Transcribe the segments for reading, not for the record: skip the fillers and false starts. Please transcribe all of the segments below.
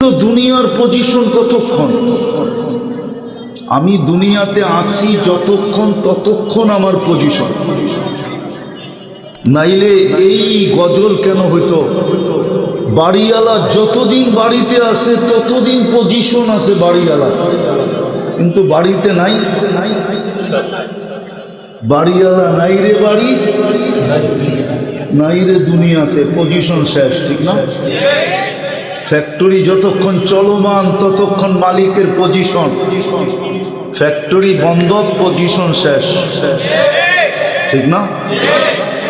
দুনিয়ার পজিশন কতক্ষণ? আমি দুনিয়াতে আসি যতক্ষণ ততক্ষণ আমার পজিশন, নাইলে এই গজল কেন হইতো? বাড়িওয়ালা যতদিন বাড়িতে আসে ততদিন পজিশন আছে বাড়িওয়ালা, কিন্তু বাড়িতে নাই। বাড়িওয়ালা নাই রে, বাড়ি নাই রে, দুনিয়াতে পজিশন শেষ, ঠিক না? ফ্যাক্টরি যতক্ষণ চলমান ততক্ষণ মালিকের পজিশন, ফ্যাক্টরি বন্ধ পজিশন শেষ, ঠিক না?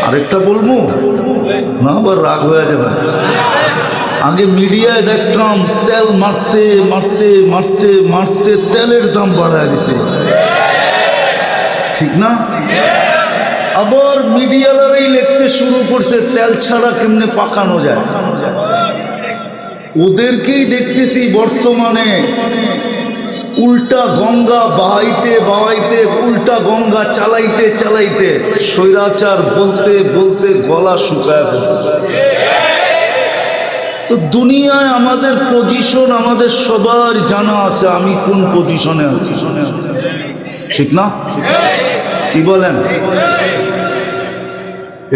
আরেকটা বলবো না, আবার রাগ হয়ে যাবে। আগে মিডিয়ায় দেখতাম তেল মারতে মারতে মারতে মারতে তেলের দাম বাড়ায় দিছে, ঠিক না? আবার মিডিয়ালারাই লিখতে শুরু করছে তেল ছাড়া কেমনে পাকানো যায়। ওদেরকেই দেখতেছি বর্তমানে উল্টা গঙ্গা বাহাইতে বাহাইতে, উল্টা গঙ্গা চালাইতে চালাইতে স্বৈরাচার বলতে বলতে গলা শুকায় ফেলছে। তো দুনিয়ায় আমাদের পজিশন আমাদের সবার জানা আছে, আমি কোন পজিশনে আছি, ঠিক না? কি বলেন?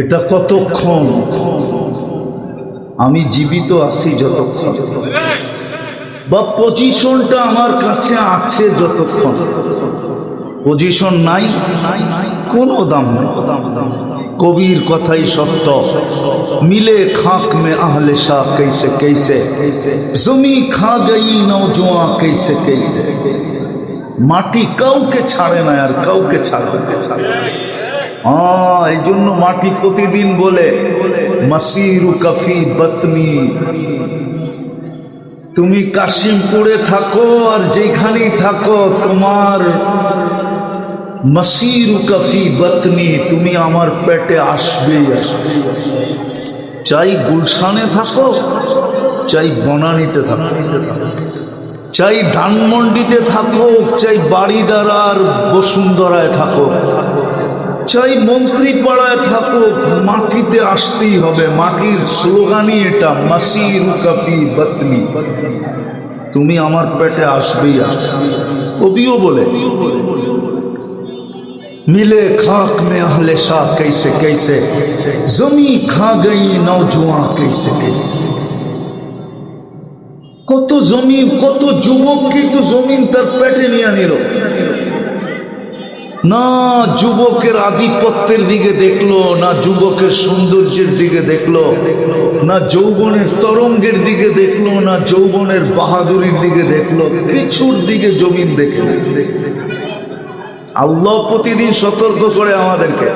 এটা কতক্ষণ? আমি জীবিত আছি যতক্ষণ, বা পজিশনটা আমার কাছে আছে যতক্ষণ। পজিশন নাই, কোনো দাম নেই। কবির কথাই সত্য, মিলে খাক মে আহলে শাহ कैसे कैसे, জমি খা গই নওজোয়ান कैसे कैसे। মাটি কাউকে ছাড়ে না, আর কাউকে ছাড়বে না। এই জন্য মাটি প্রতিদিন বলে মাসিরু কাফি বতনি, তুমি কাশিমপুরে থাকো আর যেখানেই থাকো তোমার মাসিরু কাফি বতনি, তুমি আমার পেটে আসবেই আসবে। চাই গুলশানে থাকো, চাই বনানীতে থাকো, চাই ধানমন্ডিতে থাকো, চাই বাড়িদারার বসুন্ধরায় থাকো, চাই মন্ত্রী পাড়ায় থাকো, মাটিতে আসতেই হবে। মাটির স্লোগানই এটা, মাসিরু কাফি বতনি, তুমি আমার পেটে আসবেই আসবে। কবিও বলে মিলে খাক মে আহলে শাহ कैसे कैसे, জমি খা গই নওজোয়ান कैसे कैसे। কত জমিন, কত যুবককে তো জমিন তার পেটে নিয়ে নিল না। যুবকের আধিপত্যের দিকে দেখলো না, যুবকের সৌন্দর্যের দিকে দেখলো না, যৌবনের তরঙ্গের দিকে দেখলো না, যৌবনের বাহাদুরির দিকে দেখলো, কিছুর দিকে জমিন দেখে। আল্লাহ প্রতিদিন সতর্ক করে আমাদেরকে।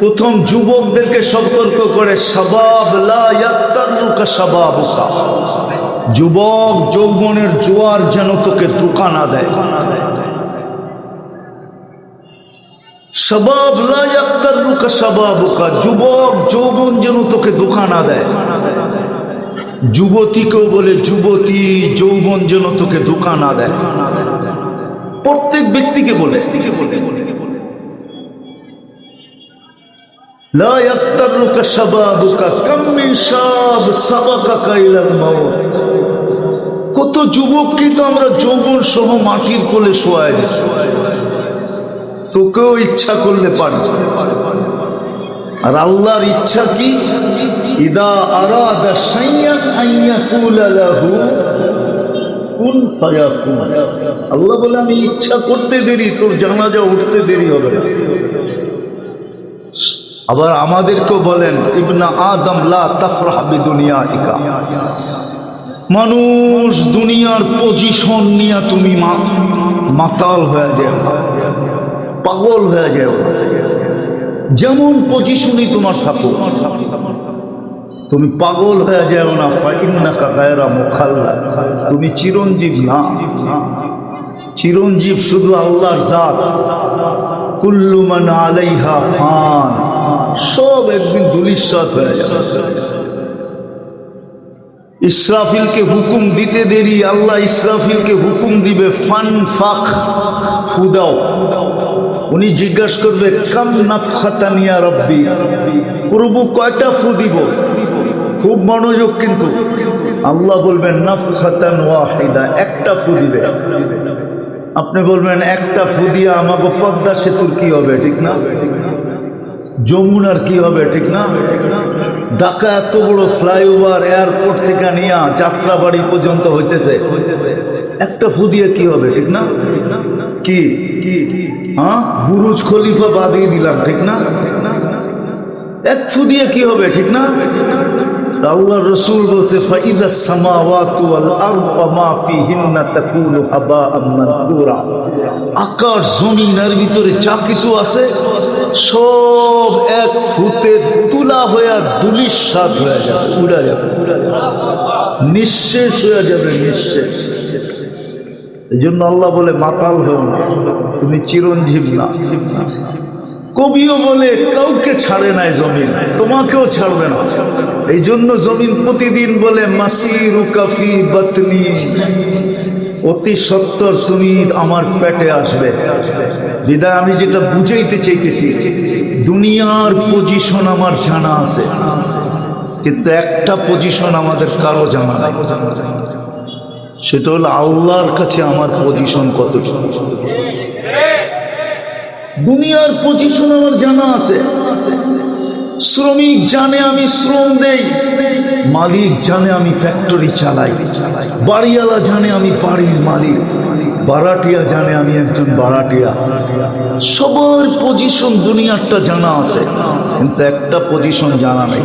প্রথম যুবকদেরকে সতর্ক করে, শাবাব লা ইয়াত্তারুকা শাবাবুকা, যুবক যৌবনের জোয়ার যেন তোকে ধোঁকা না দেয়। শাবাব লা ইয়াত্তারুকা শাবাবুকা, যুবক যৌবন যেন তোকে ধোঁকা না দেয়। যুবতীকেও বলে যুবতী, যৌবন যেন তোকে ধোঁকা না দেয়। প্রত্যেক ব্যক্তিকে বলে লা ইয়াত্তারুকা শাবাবুকা, কাম মিন শাব সাবাকাকা ইলাল মাউত। কত যুবককে তো আমরা যৌবন সহ মাটির কোলে শোয়াই দিই। তোকেও ইচ্ছা করলে পারি, আর আল্লাহর ইচ্ছা কি? ইদা আরাদা শাইয়ান আন ইয়াকুলা লাহু কুন ফায়াকুন। আল্লাহ বলে আমি ইচ্ছা করতে দেরি, তোর জানাজা উঠতে দেরি হবে। আবার আমাদেরকেও বলেন ইবনা আদম লা তাফরাহ বিদুনিয়াইকা, মানুষ দুনিয়ার পজিশন নিয়ে তুমি মাতাল হয়ে যাও, পাগল হয়ে যাও। যেমন পজিশনই তোমার থাকো, তুমি পাগল হয়ে যাও না। ফাইন্নাকা গায়রা মুখাল্লাদ, তুমি চিরঞ্জীব না। চিরঞ্জীব শুধু আল্লাহর জাত। কুল্লু মান আলাইহা ফান, সব একদিন ধূলিসাৎ হয়ে যাবে। ইসরাফিলকে হুকুম দিতে দেরি, আল্লাহ ইসরাফিলকে হুকুম দিবে ফান ফাখ, ফুদাও। উনি জিজ্ঞাসা করবে কাম নাফখাতান ইয়া রব্বি, প্রভু কয়টা ফু দিব? খুব মনোযোগ। কিন্তু আল্লাহ বলবেন নাফখাতান ওয়াহিদা, একটা ফু দিবে। আপনি বলবেন একটা ফু দিয়ে আমাকে পদ্মা সেতুর কি হবে, ঠিক না? যমুনার কি হবে, ঠিক না? ঢাকা এত বড় ফ্লাইওভার এয়ারপোর্ট থেকে নিয়ে যাত্রাবাড়ি পর্যন্ত হইতেছে, একটা ফু দিয়ে কি হবে, ঠিক না? কি হ্যাঁ, বুরুজ খলিফা বাদিয়ে দিলাম, ঠিক না? এক ফু দিয়ে কি হবে, ঠিক না? আল্লাহ রসুল বলছে ফাইদা সামাওয়াতু ওয়াল আরদু ওয়া মা ফিহিন্না তাকুনু হাবাআম মানসুরা, আকাশ জমিনের ভিতরে যা কিছু আছে সব এক ফুতে তুলা হয়ে ধুলিস্যাৎ হয়ে যাবে, উড়ে যাবে, নিঃশেষ হয়ে যাবে, নিঃশেষ। এই জন্য আল্লাহ বলে মাতাল হও না, তুমি চিরঞ্জীব না। কবিও বলে কাউকে ছাড়ে নাই জমিন, তোমাকেও ছাড়বে না। এই জন্য জমিন প্রতিদিন বলে মাসিরুকা ফি বাতনি, অতি সত্বর তুমি আমার পেটে আসবে। বিদায় আমি যেটা বুঝাইতে চাইতেছি, দুনিয়ার পজিশন আমার জানা আছে, কিন্তু একটা পজিশন আমাদের কারো জানা নাই, সেটা হলো আল্লাহর কাছে আমার পজিশন কত। দুনিয়ার পজিশন আমার জানা আছে, শ্রমিক জানে আমি শ্রম দেই, মালিক জানে আমি ফ্যাক্টরি চালাই, বাড়িওয়ালা জানে আমি বাড়ির মালিক, ভাড়াটিয়া জানে আমি একজন ভাড়াটিয়া। সবার পজিশন দুনিয়ারটা জানা আছে, কিন্তু একটা পজিশন জানা নেই।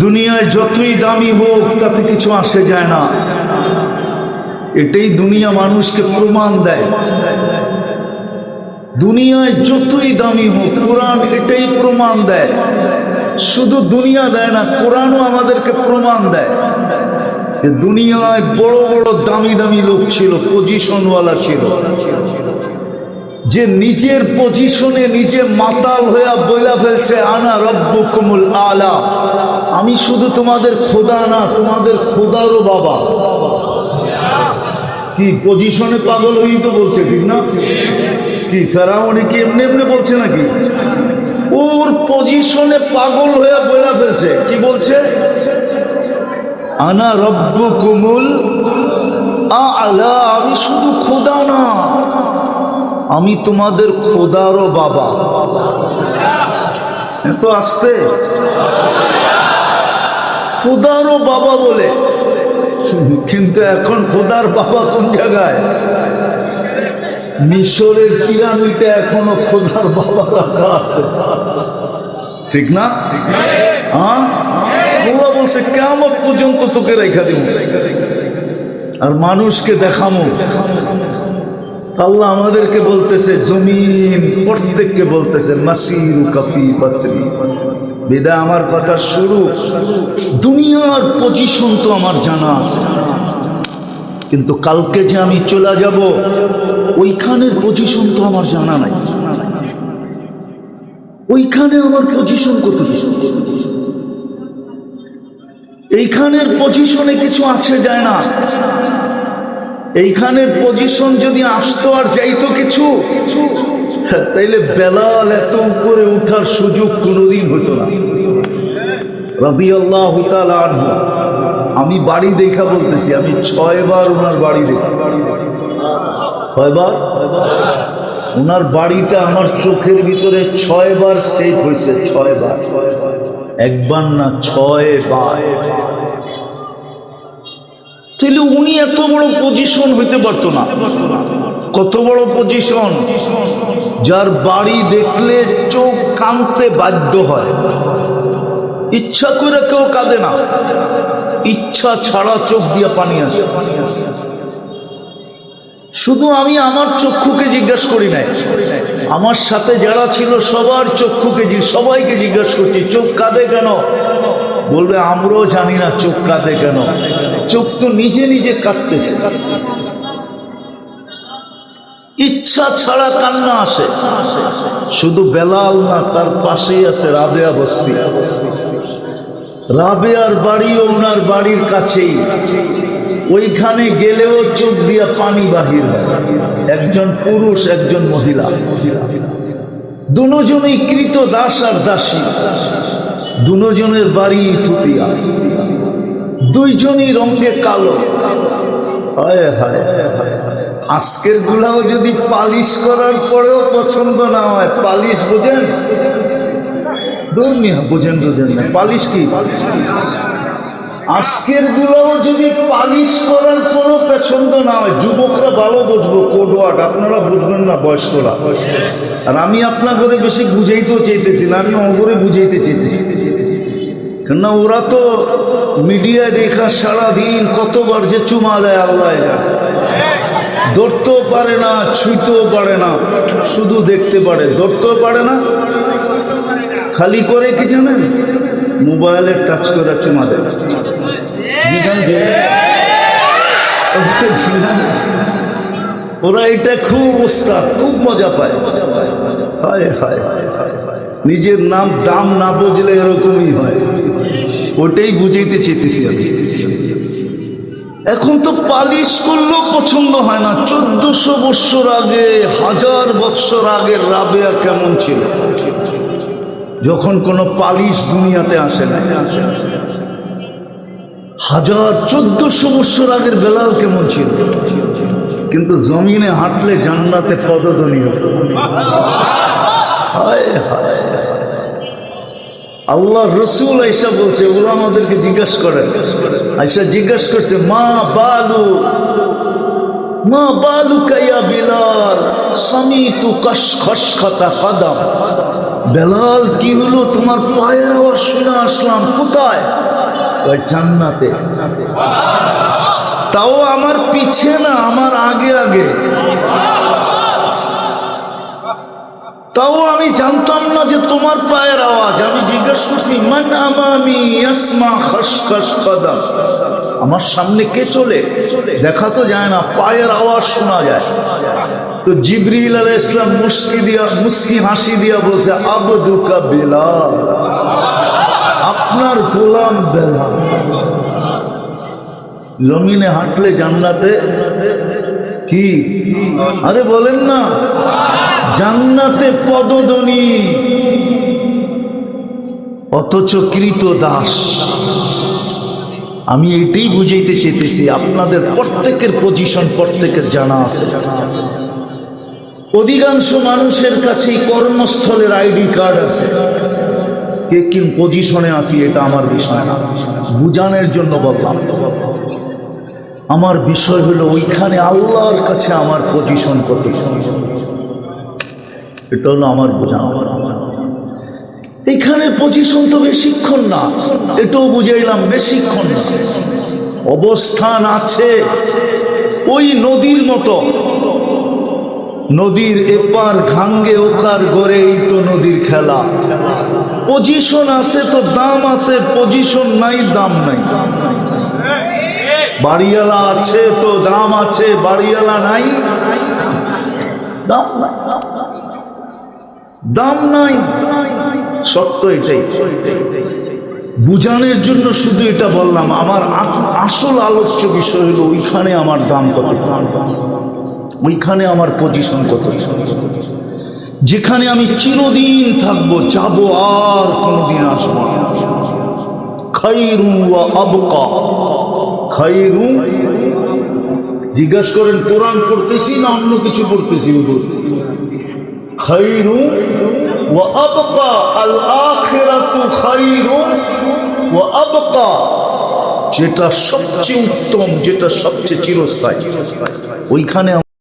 দুনিয়ায় যতই দামি হোক তাতে কিছু আসে যায় না, এটাই দুনিয়া মানুষকে প্রমাণ দেয়। দুনিয়ায় যতই দামি হোক, কোরআন এটাই প্রমাণ দেয়। শুধু দুনিয়া দেয় না, কোরআনও আমাদেরকে প্রমাণ দেয়। দুনিয়ায় বড় বড় দামি দামি লোক ছিল, পজিশনওয়ালা ছিল, যে নিজের পজিশনে নিজে মাতাল হয়ে বইলা ফেলছে আনা রব্বুকুমুল আলা, আমি শুধু তোমাদের খোদা না, তোমাদের খোদারও বাবা। কি পজিশনে পাগল হয়েই তো বলছে, ঠিক না? কি ফেরাউনি কি এমনি এমনি বলছে নাকি? ওর পজিশনে পাগল হয়ে বইলা ফেলছে, কি বলছে? আনা রব্বুকুমুল আলা, আমি শুধু খোদা না, আমি তোমাদের খোদারও বাবা। এত আসতে খোদারও বাবা বলে, কিন্তু এখন খোদার বাবা কোন জায়গায়? মিশরের পিরামিডে এখনো খোদার বাবা রাখা আছে, ঠিক না? হ্যাঁ, আল্লাহ বলছে কিয়ামত পর্যন্ত তোকে রেখা দিব আর মানুষকে দেখামো। আল্লাহ আমাদেরকে বলতেছে, জমিন প্রত্যেককে বলতেছে মাসিরুকা ফি বাতনি। বিদায় আমার কথা শুরু, দুনিয়ার পজিশন তো আমার জানা আছে, কিন্তু কালকে যে আমি চলে যাব ওইখানের পজিশন তো আমার জানা নাই। ওইখানে আমার পজিশন কত? এইখানের পজিশনে কিছু আছে যায় না। এইখানের পজিশন যদি আসতো আর যাইতো কিছু, তাইলে বেলাল এত উপরে উঠার সুযোগ কোনোদিন হতো না। রাদিয়াল্লাহু তাআলা আনহু, আমি বাড়ি দেখা বলতেছি, আমি 6 বার ওনার বাড়ি দেখছি। কয়বার? ওনার বাড়িটা আমার চোখের ভিতরে 6 বার সেভ হয়েছে, 6 বার, একবার না 6 বার। তাহলে উনি এত বড় পজিশন হইতে পারতো না? কত বড় পজিশন, যার বাড়ি দেখলে চোখ কাঁদতে বাধ্য হয়। ইচ্ছা করে কেউ কাঁদে না, ইচ্ছা ছাড়া চোখ দিয়ে পানি আসে। শুধু আমি আমার চক্ষুকে জিজ্ঞাসা করি নাই, আমার সাথে যারা ছিল সবার চক্ষুকে, সবাইকে জিজ্ঞাসা করছি চোখ কাঁদে কেন? বলবে আমরাও জানি না চোখ কাঁদে কেন, চোখ তো নিজে নিজে কাঁদতেছে। ইচ্ছা ছাড়া কান্না আসে। শুধু বেলাল না, তার পাশেই আছে রাবেয়া বস্তি। রাবেয়ার বাড়িও ওনার বাড়ির কাছেই, ওইখানে গেলেও চোখ দিয়া পানি বাহির হয়। একজন পুরুষ, একজন মহিলা, দুজনেই কৃত দাস আর দাসী। দুজনের বাড়ি ইথিওপিয়া, দুইজনই রঙে কালো। হায় হায়, আজকের গুলাও যদি পালিশ করার পরেও পছন্দ না হয়, পালিশ বোঝেন? দুর্মিয়া বোঝেন না, পালিশ কি? আজকের গুলাও যদি পালিশ করার পরও পছন্দ না হয়, যুবকরা ভালো বুঝবো, কোডওয়ার্ড আপনারা বুঝবেন না, বয়স্করা। আর আমি আপনাদের বেশি বুঝাইতেও চাইতেছি না, আমি অগরে বুঝাইতে চাইতেছি। কেননা ওরা তো মিডিয়া দেখা সারাদিন কতবার যে চুমা দেয় আল্লাহ জানে, ধরতেও পারে না, ছুঁইতেও পারে না, শুধু দেখতে পারে, ধরতেও পারে না। খালি করে কি জানেন, মোবাইলে টাচ করে চুমা দেয়। ওরা এটা খুব ওস্তাদ, খুব মজা পায়। হায় হায়, নিজের নাম দাম না বুঝলে এরকমই হয়, ওটাই বুঝাইতে চেতেছি আমি। এখন তো পালিশ করলেও পছন্দ হয় না। 1400 বৎসর আগে, 1000 বৎসর আগের রাবেয়া কেমন ছিল, যখন কোনো পালিশ দুনিয়াতে আসে না। 1400 বৎসর আগের বেলাল কেমন ছিল, কিন্তু জমিনে হাঁটলে জান্নাতে পদধ্বনি হতো। হায় হায়, আল্লাহ রসুল আইসা বলছে, ওরা আমাদেরকে জিজ্ঞাসা করে, আইসা জিজ্ঞাসা করছে, মা বালু কাইয়া বিলাল সামিতু খসখতা কদম। বেলাল, কি হলো তোমার পায়ের আওয়াজ শুনে আসলাম। কোথায়? জান্নাতে। তাও আমার পিছে না, আমার আগে আগে। তাও আমি জানতাম না যে তোমার পায়ের আওয়াজ। আমি জিজ্ঞেস করছি, মান আমামি ইয়াসমা খসখস কদম, আমার সামনে কে চলে? দেখা তো যায় না, পায়ের আওয়াজ শোনা যায়। তো জিবরিল আলাইহিস সালাম মুস্কি হাসি দিয়া বলছে, আবদুকা বেলাল, আপনার গোলাম বেলাল। জমিনে হাঁটলে জান্নাতে কি? আরে বলেন না, জান্নাতে পদধ্বনি, অথচ কৃত দাস। আমি এটাই বুঝাইতে চেয়েছি, আপনাদের প্রত্যেকের পজিশন প্রত্যেকের জানা আছে। অধিকাংশ মানুষের কাছেই কর্মস্থলের আইডি কার্ড আছে, কে কি পজিশনে আছি এটা আমার বিষয় না, বুঝানোর জন্য বললাম। আমার বিষয় হলো ওইখানে আল্লাহর কাছে আমার পজিশন কত, এটা হলো আমার বোঝানো। এখানে পজিশন তো বেশিক্ষণ না, এটাও বুঝাইলাম বেশিক্ষণ না। অবস্থান আছে ওই নদীর মতো, নদীর এপার ঘাঙ্গে ওকার গড়েই তো নদীর খেলা। পজিশন আছে তো দাম আছে, পজিশন নাই দাম নাই। বাড়িওয়ালা আছে তো দাম আছে, বাড়িওয়ালা নাই দাম নাই, দাম নাই। সত্য এটাই। বুঝানোর জন্য শুধু এটা বললাম। আমার আসল আলোচ্য বিষয় হলো ওইখানে আমার দাম কত, ওইখানে আমার পজিশন কত, যেখানে আমি চিরদিন থাকবো, যাবো, আর কোনদিন আসবো না। খায়রু ওয়া আবকা, খায়রু। জিজ্ঞাসা করেন কোরআন পড়তেছি না অন্য কিছু পড়তেছি? খায়রু ওয়া আবকা, আল আখিরাতু খায়রু ওয়া আবকা, যেটা সবচেয়ে উত্তম, যেটা সবচেয়ে চিরস্থায়ী, ওইখানে